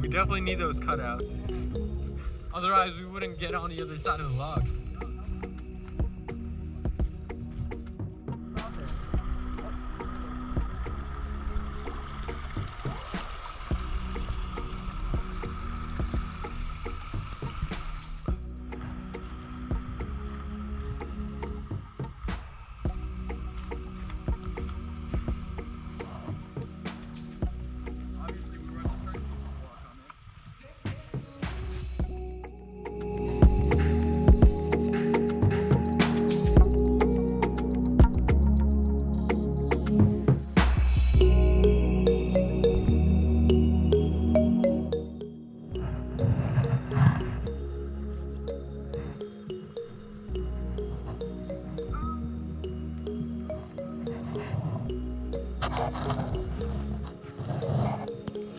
We definitely need those cutouts. Otherwise, we wouldn't get on the other side of the log.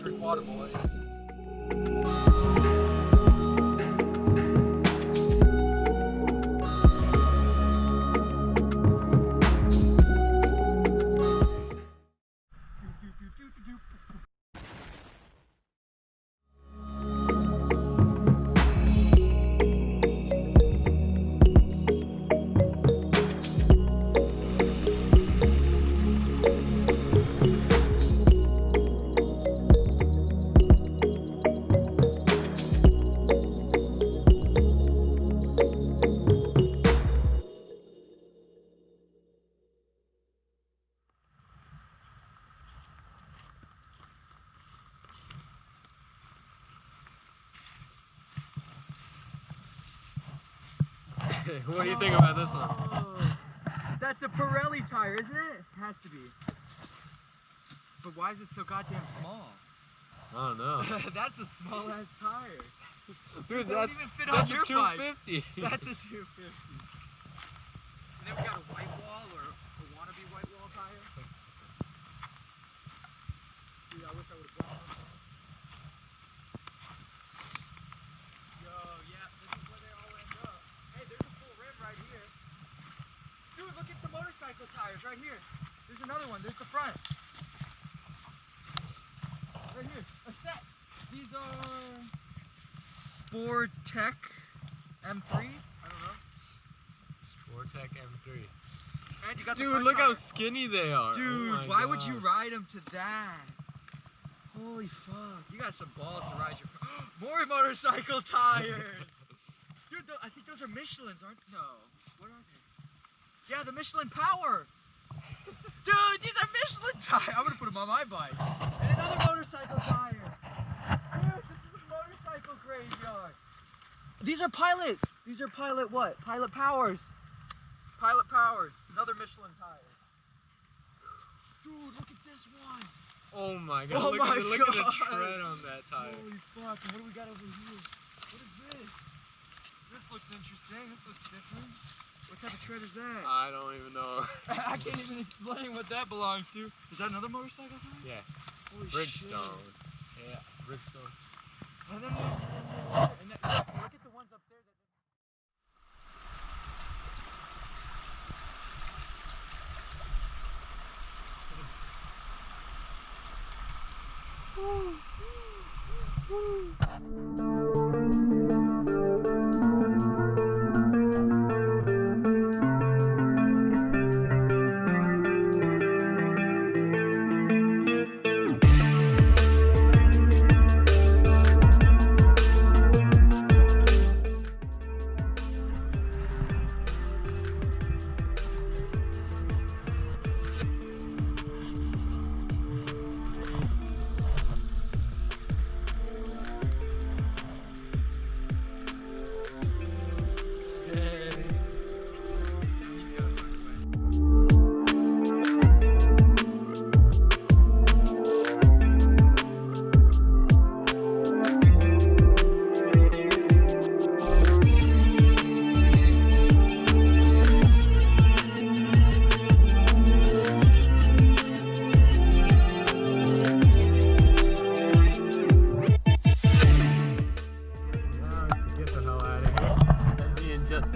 Drink water, boy. What do you think about this one? Oh, that's a Pirelli tire, isn't it? Has to be. But why is it so goddamn small? I don't know. That's a small ass tire. Dude, that's even fit on your a 250. That's a 250. And then we got a white wall or a wannabe white wall tire. Dude, I wish I would have brought one. Yo, yeah, this is where they all end up. Hey, there's a full rim right here. Dude, look at the motorcycle tires right here. There's another one. There's the front. Right here, a set. These are Sportec M3. I don't know. Sportec M3. And you got the Dude, front look tire. how skinny they are. Dude, oh why would you ride them to that? Holy fuck! You got some balls to ride your. More motorcycle tires. Dude, I think those are Michelin's, aren't they? No. What are they? Yeah, the Michelin Power. Dude, these are Michelin tires. I'm gonna put them on my bike. And another motorcycle tire. Dude, this is a motorcycle graveyard. These are Pilot. These are Pilot what? Pilot Powers. Pilot Powers. Another Michelin tire. Dude, look at this one. Oh my god, Oh look my at the tread on that tire. Holy fuck, and what do we got over here? What is this? This looks interesting. This looks different. What type of tread is that? I don't even know. I can't even explain what that belongs to. Is that another motorcycle tire? Yeah. Holy Bridgestone. shit. Yeah, Bridgestone. And then look at the ones up there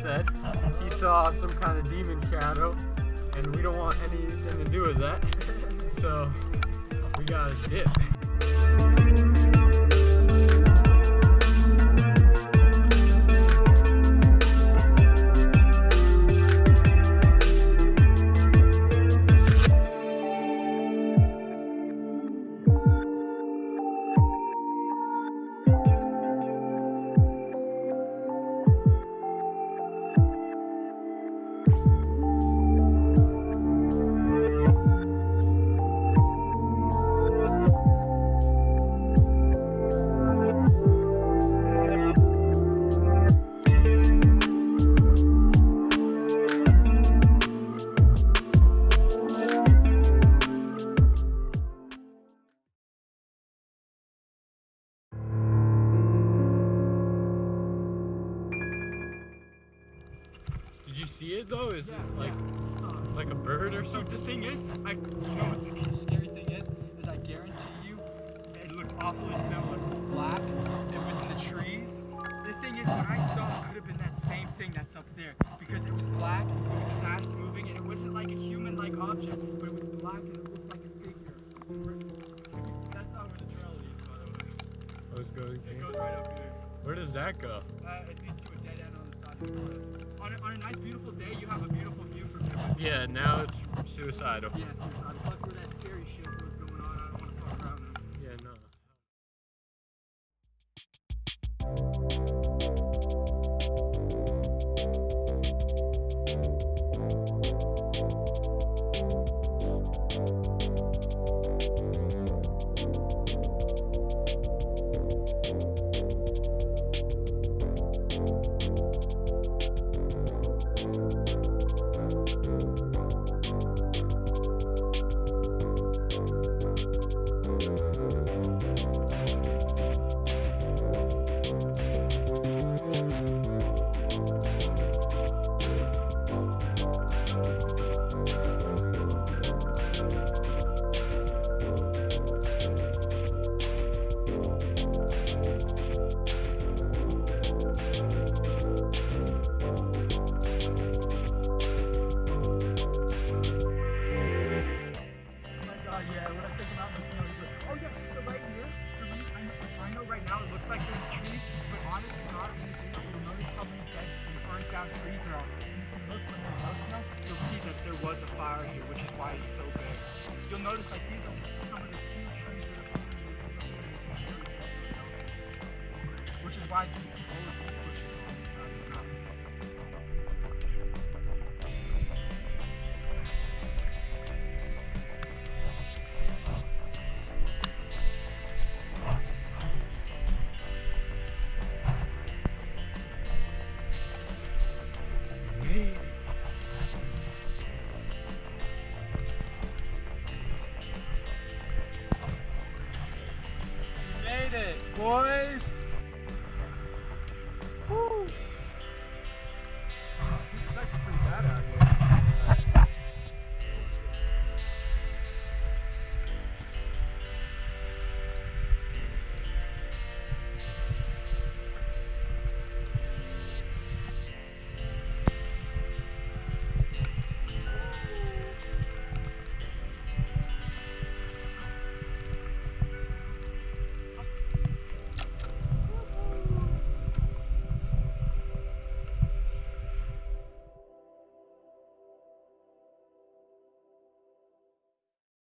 that. He saw some kind of demon shadow, and we don't want anything to do with that, so we gotta dip. it though? Is Yeah, it like yeah. like a bird or So something? the thing is, you know what the scary thing is I guarantee you, it looked awfully similar. Black, it was in the trees. The thing is, what I saw could have been that same thing that's up there, because it was black, it was fast moving, and it wasn't like a human-like object, but it was black and it looked like a figure. That's not where the trail leads, by the way. I was going. It goes right up here. Where does that go? It leads to a dead end on the side of the cliff. On a nice, beautiful day, you have a beautiful view from here. Yeah, now it's suicidal. Yeah, it's suicidal. Plus, where that scary shit was going on, I don't want to fuck around there. Yeah, no. Trees are out. You can look when there's no snow, you'll see that there was a fire here, which is why it's so big. You'll notice like these are some of the huge trees that are which is why these all of these bushes on the side of the mountain. Made it, boys!